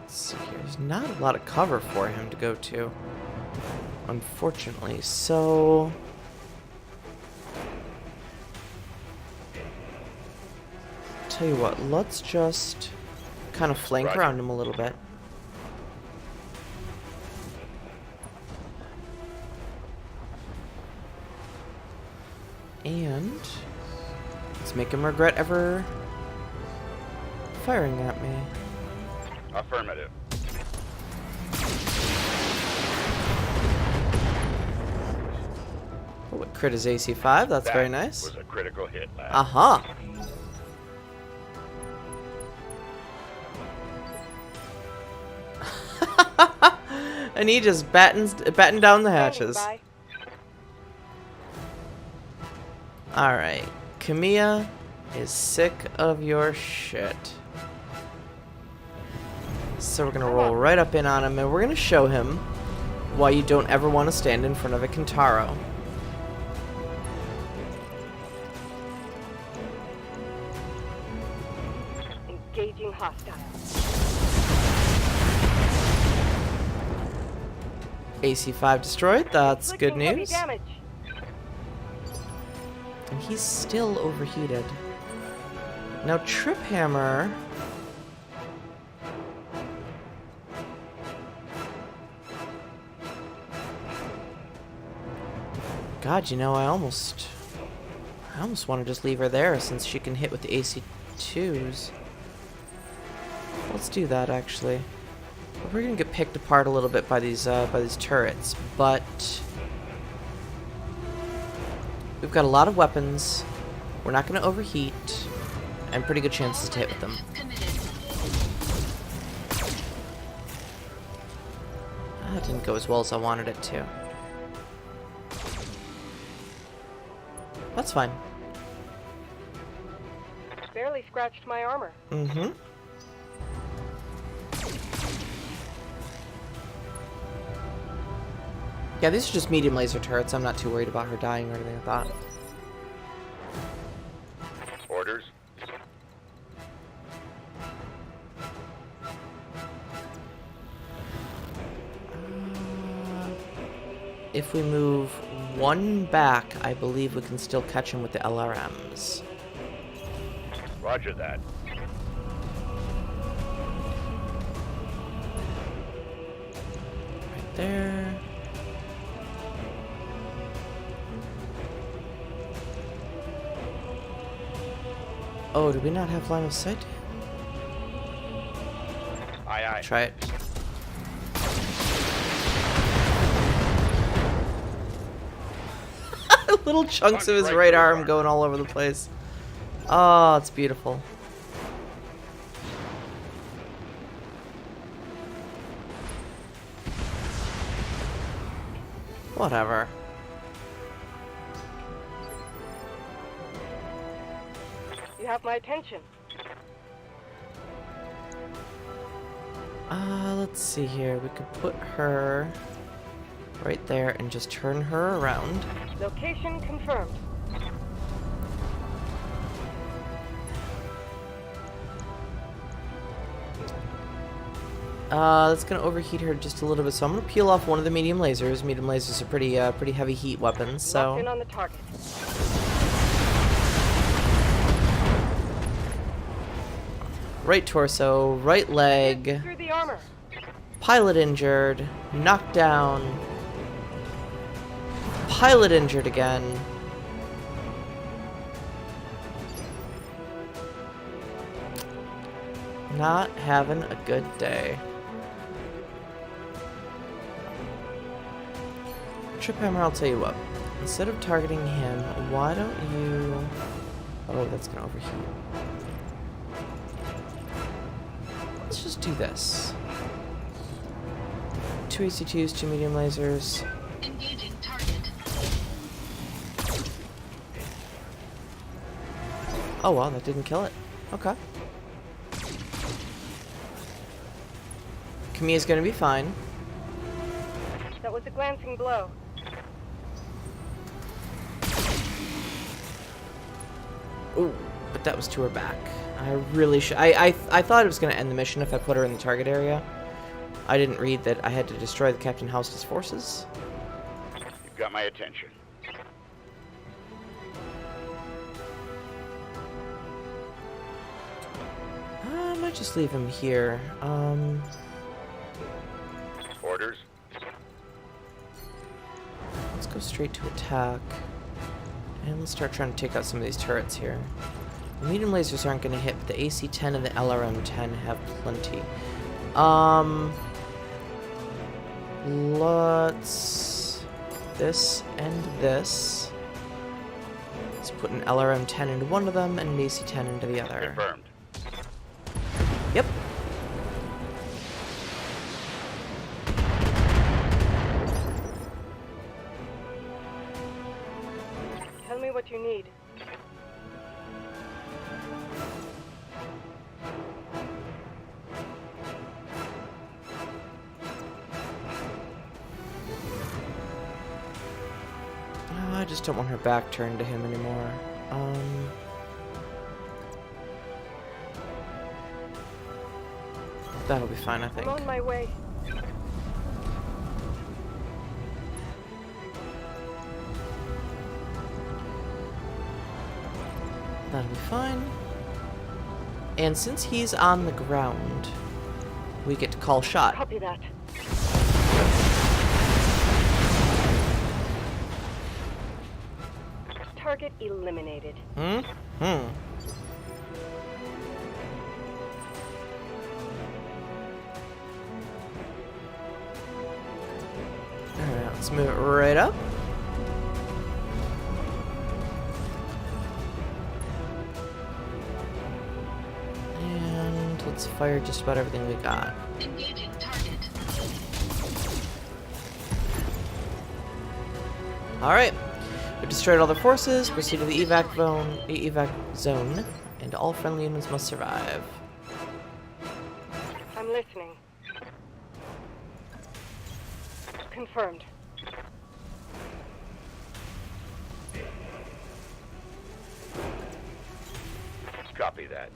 Let's see here. There's not a lot of cover for him to go to. unfortunately. So... tell you what, let's just kind of flank Roger. around him a little bit. And let's make him regret ever firing at me. Affirmative. Oh, it crit is AC5. That's very nice. Was a critical hit, lad. Aha. And he just batten down the hatches. Alright. Kamiya is sick of your shit. So we're gonna roll right up in on him, and we're gonna show him why you don't ever want to stand in front of a Kintaro. Engaging hostile. AC5 destroyed, that's good Inflicting heavy news. damage. And he's still overheated. Now Trip Hammer... God, you know, I almost want to just leave her there since she can hit with the AC2s. Let's do that, actually. We're gonna get picked apart a little bit by these turrets, but we've got a lot of weapons. We're not gonna overheat, and pretty good chances to hit with them. That didn't go as well as I wanted it to. That's fine. Barely scratched my armor. Mm-hmm. Yeah, these are just medium laser turrets. I'm not too worried about her dying or anything like that. Orders. If we move one back, I believe we can still catch him with the LRMs. Roger that. Right there. Oh, do we not have line of sight? Aye, aye. Try it. Little chunks of his right arm going all over the place. Oh, it's beautiful. Whatever. You have my attention. Let's see here. We could put her right there and just turn her around. Location confirmed. That's gonna overheat her just a little bit. So I'm gonna peel off one of the medium lasers. Medium lasers are pretty heavy heat weapons. So Locked in on the target. right torso, right leg, Through the armor. pilot injured, knocked down, pilot injured again. Not having a good day. Trip Hammer, I'll tell you what. Instead of targeting him, why don't you... Oh, that's gonna overheat. Let's just do this. 2 AC2s, 2 medium lasers. Engaging target. Oh well, that didn't kill it. Okay. Kamiya's gonna be fine. That was a glancing blow. Ooh, but that was to her back. I really should. I thought it was gonna end the mission if I put her in the target area. I didn't read that I had to destroy the Captain House's forces. my attention. I might just leave him here. Orders? Let's go straight to attack. And let's start trying to take out some of these turrets here. The medium lasers aren't going to hit, but the AC-10 and the LRM-10 have plenty. Let's... This and this. Let's put an LRM-10 into one of them and an AC-10 into the other. Confirmed. Yep. Tell me what you need. I just don't want her back turned to him anymore. That'll be fine, I think. I'm on my way. That'll be fine. And since he's on the ground, we get to call shot. Copy that. Target eliminated. Alright, let's move it right up. And let's fire just about everything we got. Engaging target. Alright. We've destroyed all their forces. Proceed to the evac zone. And all friendly units must survive. I'm listening. Confirmed. Copy that.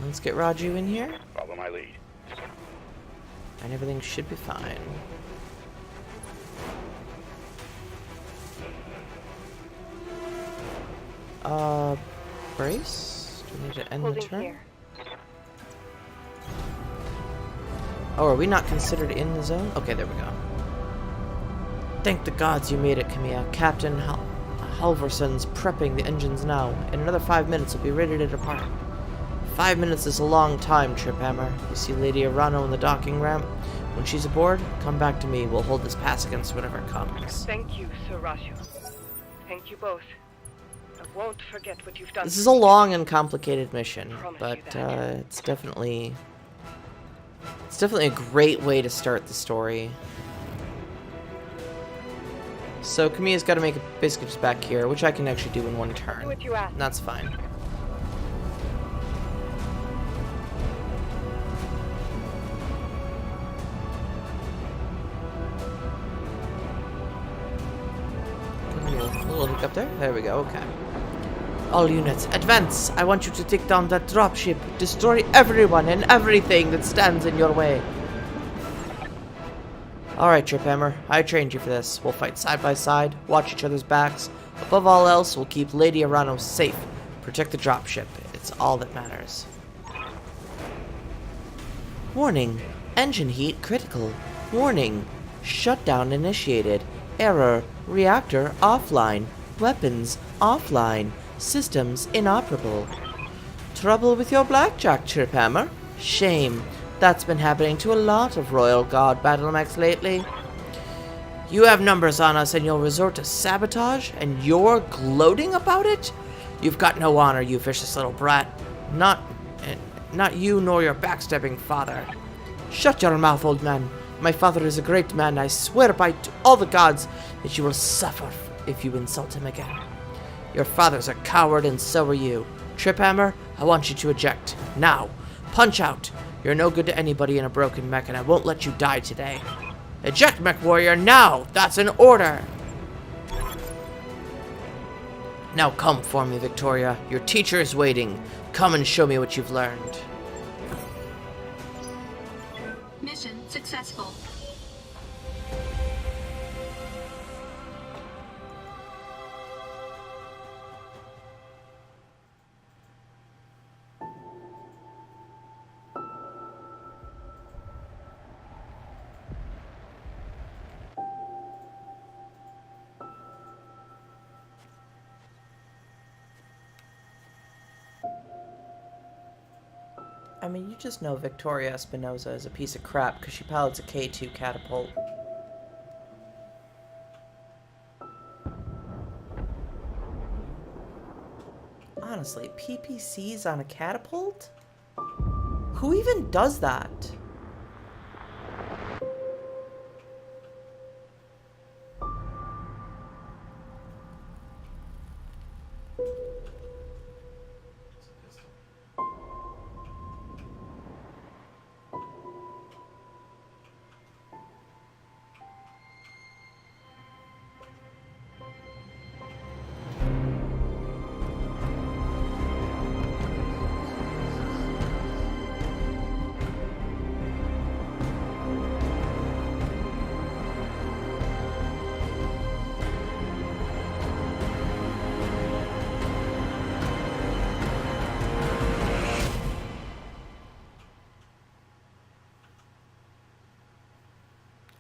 Let's get Raju in here. Follow my lead. And everything should be fine. Brace? Do we need to end the Holding turn? here. Oh, are we not considered in the zone? Okay, there we go. Thank the gods you made it, Camilla. Captain Halvorson's prepping the engines now. In another 5 minutes, we'll be ready to depart. 5 minutes is a long time, Triphammer. You see Lady Arano in the docking ramp? When she's aboard, come back to me. We'll hold this pass against whatever comes. Thank you, Sir Raju. Thank you both. I won't forget what you've done. This is a long and complicated mission, Promise but you that. it's definitely a great way to start the story. So Camilla's got to make a basically just back here, which I can actually do in one turn. Do what you asked. That's fine. A little hiccup there. There we go. Okay. All units, advance! I want you to take down that dropship. Destroy everyone and everything that stands in your way. Alright, Triphammer. I trained you for this. We'll fight side by side, watch each other's backs. Above all else, we'll keep Lady Arano safe. Protect the dropship. It's all that matters. Warning. Engine heat critical. Warning. Shutdown initiated. Error. Reactor offline. Weapons offline. Systems inoperable. Trouble with your blackjack, Triphammer? Shame. That's been happening to a lot of Royal Guard battlemechs lately. You have numbers on us and you'll resort to sabotage, and you're gloating about it? You've got no honor, you vicious little brat. Not you nor your backstabbing father. Shut your mouth, old man. My father is a great man. I swear by all the gods that you will suffer if you insult him again. Your father's a coward, and so are you. Triphammer, I want you to eject. Now. Punch out. You're no good to anybody in a broken mech, and I won't let you die today. Eject, mech warrior, now! That's an order! Now come for me, Victoria. Your teacher is waiting. Come and show me what you've learned. Mission successful. I mean, you just know Victoria Espinosa is a piece of crap because she pilots a K2 catapult. Honestly, PPCs on a catapult? Who even does that?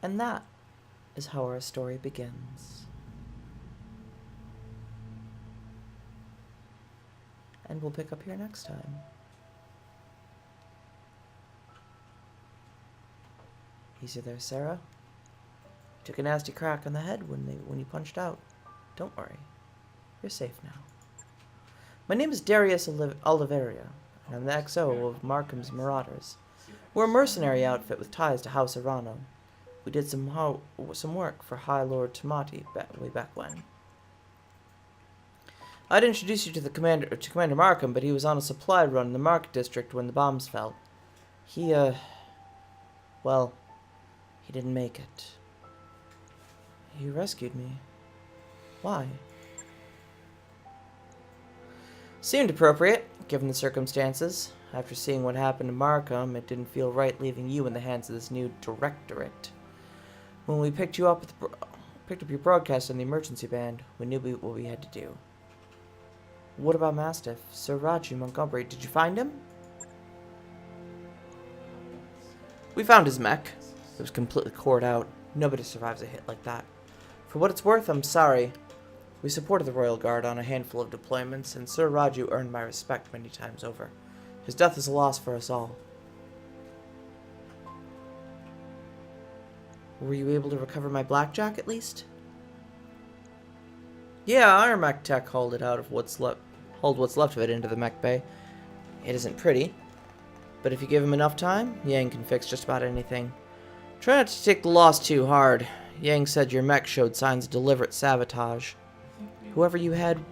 And that is how our story begins. And we'll pick up here next time. Easy there, Sarah. Took a nasty crack on the head when you punched out. Don't worry. You're safe now. My name is Darius Oliveria, and I'm the XO of Markham's Marauders. We're a mercenary outfit with ties to House Arano. We did some work for High Lord Tamati way back when. I'd introduce you to Commander Markham, but he was on a supply run in the Market District when the bombs fell. He didn't make it. He rescued me. Why? Seemed appropriate, given the circumstances. After seeing what happened to Markham, it didn't feel right leaving you in the hands of this new directorate. When we picked you up picked up your broadcast on the emergency band, we knew what we had to do. What about Mastiff? Sir Raji Montgomery, did you find him? We found his mech. It was completely cored out. Nobody survives a hit like that. For what it's worth, I'm sorry. We supported the Royal Guard on a handful of deployments, and Sir Raju earned my respect many times over. His death is a loss for us all. Were you able to recover my blackjack, at least? Yeah, our mech tech hauled it out of what's left of it into the mech bay. It isn't pretty, but if you give him enough time, Yang can fix just about anything. Try not to take the loss too hard. Yang said your mech showed signs of deliberate sabotage. Whoever you had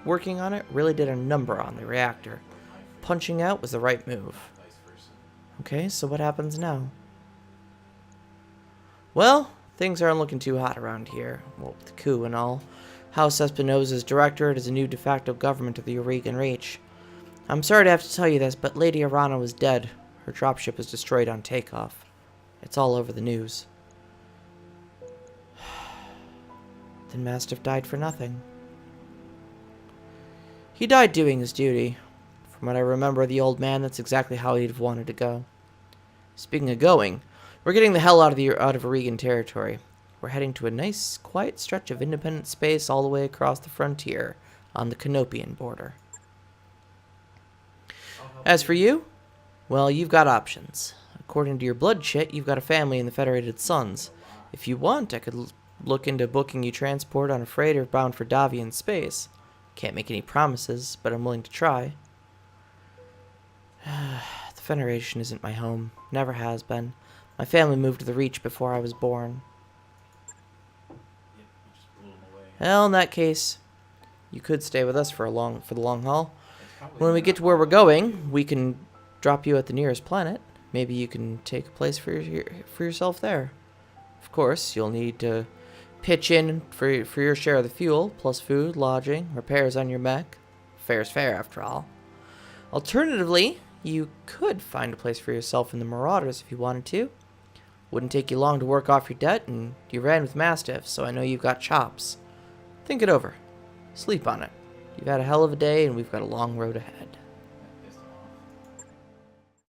working on it really did a number on the reactor. Punching out was the right move. Okay, so what happens now? Well, things aren't looking too hot around here. Well, with the coup and all. House Espinosa's directorate is a new de facto government of the Oregon Reach. I'm sorry to have to tell you this, but Lady Arana was dead. Her dropship was destroyed on takeoff. It's all over the news. Then Mastiff died for nothing. He died doing his duty. From what I remember, the old man, that's exactly how he'd have wanted to go. Speaking of going, we're getting the hell out of Oregon territory. We're heading to a nice, quiet stretch of independent space all the way across the frontier on the Canopian border. As for you, well, you've got options. According to your blood chit, you've got a family in the Federated Suns. If you want, I could look into booking you transport on a freighter bound for Davian space. Can't make any promises, but I'm willing to try. The Federation isn't my home. Never has been. My family moved to the Reach before I was born. Well, in that case, you could stay with us for the long haul. When we get to where we're going, we can drop you at the nearest planet. Maybe you can take a place for yourself there. Of course, you'll need to pitch in for your share of the fuel, plus food, lodging, repairs on your mech. Fair's fair, after all. Alternatively, you could find a place for yourself in the Marauders if you wanted to. Wouldn't take you long to work off your debt, and you ran with Mastiffs, so I know you've got chops. Think it over. Sleep on it. You've had a hell of a day, and we've got a long road ahead.